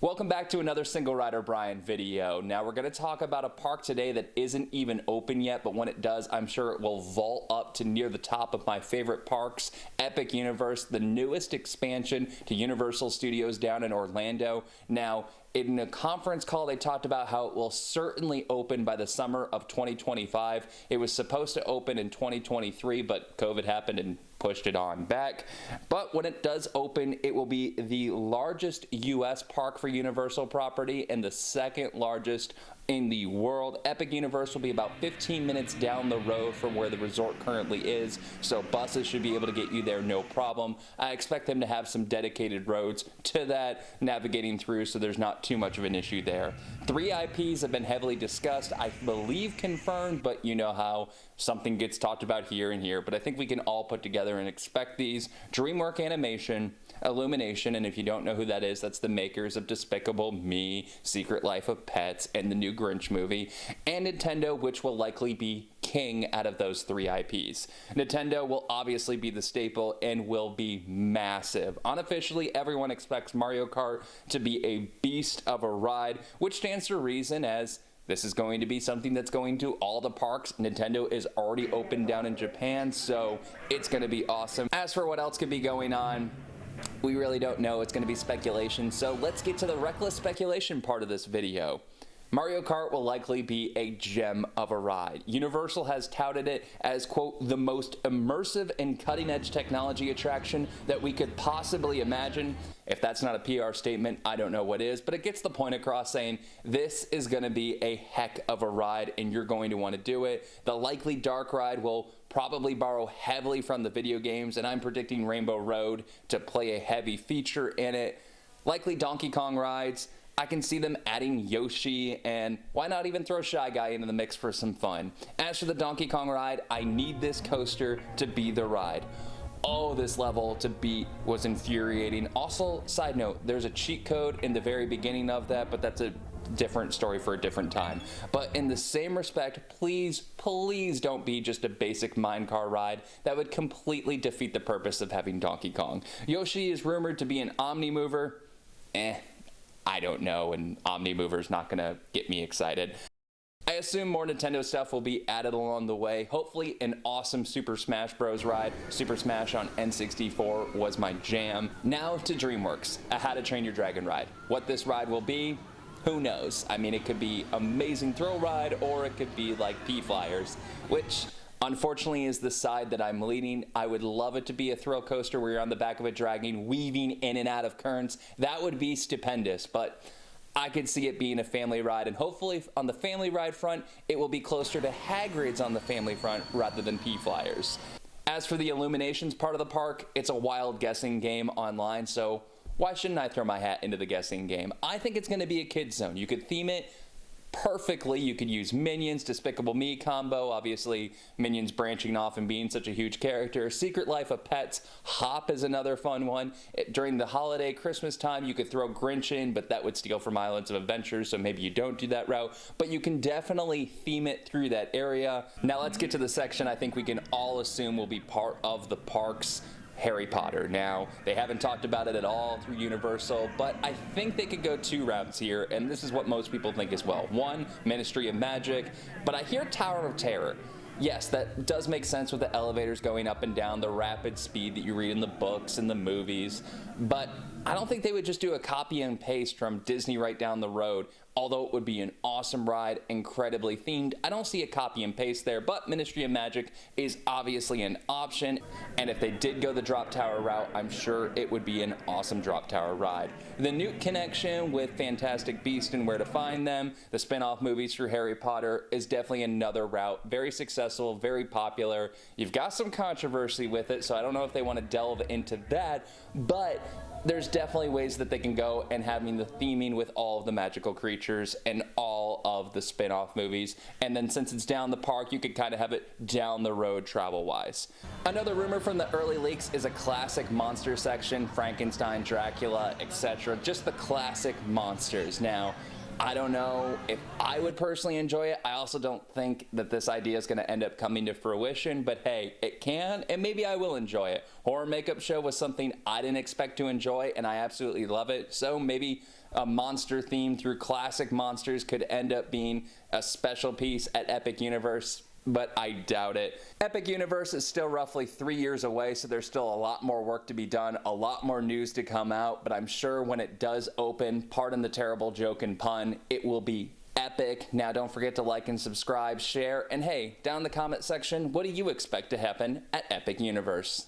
Welcome back to another Single Rider Brian video. Now we're going to talk about a park today that isn't even open yet, but when it does, I'm sure it will vault up to near the top of my favorite parks, Epic Universe, the newest expansion to Universal Studios down in Orlando. Now, in a conference call, they talked about how it will certainly open by the summer of 2025. It was supposed to open in 2023, but COVID happened and pushed it on back. But when it does open, it will be the largest U.S. park for Universal property and the second largest in the world. Epic Universe will be about 15 minutes down the road from where the resort currently is, so buses should be able to get you there no problem. I expect them to have some dedicated roads to that, navigating through, so there's not too much of an issue there. 3 IPs have been heavily discussed, I believe confirmed, but you know how something gets talked about here and here, but I think we can all put together and expect these. Dreamworks Animation, Illumination, and if you don't know who that is, that's the makers of Despicable Me, Secret Life of Pets, and the new Grinch movie, and Nintendo, which will likely be king out of those 3 IPs. Nintendo will obviously be the staple and will be massive. Unofficially, everyone expects Mario Kart to be a beast of a ride, which stands to reason as this is going to be something that's going to all the parks. Nintendo is already open down in Japan, so it's going to be awesome. As for what else could be going on, we really don't know. It's going to be speculation. So let's get to the reckless speculation part of this video. Mario Kart will likely be a gem of a ride. Universal has touted it as, quote, the most immersive and cutting-edge technology attraction that we could possibly imagine. If that's not a PR statement, I don't know what is, but it gets the point across saying this is going to be a heck of a ride and you're going to want to do it. The likely dark ride will probably borrow heavily from the video games, and I'm predicting Rainbow Road to play a heavy feature in it. Likely Donkey Kong rides. I can see them adding Yoshi, and why not even throw Shy Guy into the mix for some fun. As for the Donkey Kong ride, I need this coaster to be the ride. Oh, this level to beat was infuriating. Also, side note, there's a cheat code in the very beginning of that, but that's a different story for a different time. But in the same respect, please don't be just a basic Minecart ride. That would completely defeat the purpose of having Donkey Kong. Yoshi is rumored to be an Omnimover. I don't know, and Omnimover's not gonna get me excited. I assume more Nintendo stuff will be added along the way. Hopefully an awesome Super Smash Bros. Ride. Super Smash on N64 was my jam. Now to Dreamworks, a How to Train Your Dragon ride. What this ride will be, who knows? I mean, it could be amazing thrill ride, or it could be like P-Flyers, which unfortunately is the side that I'm leaning. I would love it to be a thrill coaster where you're on the back of a dragon weaving in and out of currents. That would be stupendous, but I could see it being a family ride, and hopefully on the family ride front, it will be closer to Hagrid's on the family front rather than P-Flyers. As for the Illuminations part of the park, it's a wild guessing game online, so why shouldn't I throw my hat into the guessing game? I think it's going to be a kids zone. You could theme it perfectly. You could use Minions, Despicable Me combo, obviously Minions branching off and being such a huge character. Secret Life of Pets, Hop is another fun one. During the holiday Christmas time, you could throw Grinch in, but that would steal from Islands of Adventure, so maybe you don't do that route, but you can definitely theme it through that area. Now let's get to the section I think we can all assume will be part of the parks. Harry Potter. Now, they haven't talked about it at all through Universal, but I think they could go 2 routes here, and this is what most people think as well. 1, Ministry of Magic, but I hear Tower of Terror. Yes, that does make sense with the elevators going up and down, the rapid speed that you read in the books and the movies, but I don't think they would just do a copy and paste from Disney right down the road. Although it would be an awesome ride, incredibly themed, I don't see a copy and paste there, but Ministry of Magic is obviously an option, and if they did go the Drop Tower route, I'm sure it would be an awesome Drop Tower ride. The Newt connection with Fantastic Beasts and Where to Find Them, the spin-off movies for Harry Potter, is definitely another route. Very successful, very popular. You've got some controversy with it, so I don't know if they want to delve into that, but there's definitely ways that they can go and having the theming with all of the magical creatures and all of the spin-off movies. And then since it's down the park, you could kind of have it down the road travel-wise. Another rumor from the early leaks is a classic monster section, Frankenstein, Dracula, etc. Just the classic monsters. Now, I don't know if I would personally enjoy it. I also don't think that this idea is going to end up coming to fruition, but hey, it can, and maybe I will enjoy it. Horror Makeup Show was something I didn't expect to enjoy, and I absolutely love it, so maybe a monster theme through classic monsters could end up being a special piece at Epic Universe, but I doubt it. Epic Universe is still roughly 3 years away, so there's still a lot more work to be done, a lot more news to come out, but I'm sure when it does open, pardon the terrible joke and pun, it will be epic. Now don't forget to like and subscribe, share, and hey, down in the comment section, what do you expect to happen at Epic Universe?